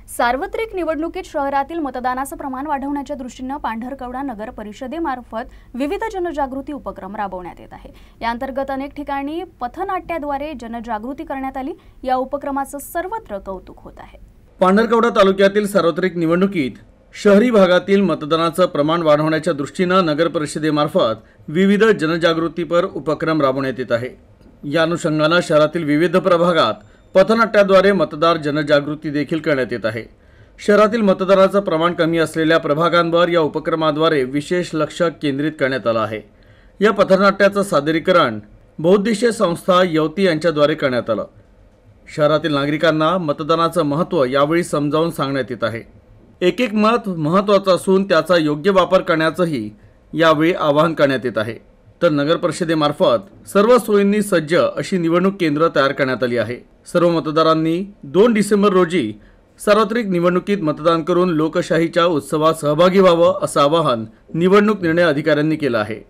सार्वत्रिक निवडणुकीत शहरातील मतदानाचं प्रमाण वाढवण्याच्या दृष्टीने पांढरकवडा नगर परिषदेमार्फत विविध जनजागृती उपक्रम राबवण्यात येत आहे। या अंतर्गत अनेक ठिकाणी पथनाट्याद्वारे जनजागृती करण्यात आली। या उपक्रमाचं सर्वत्र कौतुक होत आहे। पांढरकवडा तालुक्यातील सार्वत्रिक निवडणुकीत शहरी भागातील मतदानाचं प्रमाण वाढवण्याच्या दृष्टीने नगर परिषदेमार्फत विविध जनजागृतीपर उपक्रम राबवण्यात येत आहे। या अनुषंगाने शहरातील विविध प्रभागात पथनाट्याद्वारे मतदार जनजागृती देखील करण्यात येत आहे। शहरातील मतदानाचं प्रमाण कमी असलेल्या प्रभागांवर या उपक्रमाद्वारे विशेष लक्ष केंद्रित करण्यात आलं आहे। या पथनाट्याचं सादरीकरण बहुउद्देशीय संस्था यवती यांच्याद्वारे करण्यात आलं। शहरातील नागरिकांना मतदानाचं महत्त्व यावेळी समजावून सांगण्यात येत आहे। एक एक मत महत्त्वाचं असून त्याचा योग्य वापर करण्याचंही यावेळी आवाहन करण्यात येत आहे। तर नगर परिषदेमार्फत सर्व सोयींनी सज्ज अशी निवडणूक केंद्र तयार करण्यात आली आहे। सर्व मतदारांनी 2 डिसेंबर रोजी सार्वत्रिक निवडणुकीत मतदान करून लोकशाहीच्या उत्सवात सहभागी व्हावं असं आवाहन निवडणूक निर्णय अधिकाऱ्यांनी केलं आहे।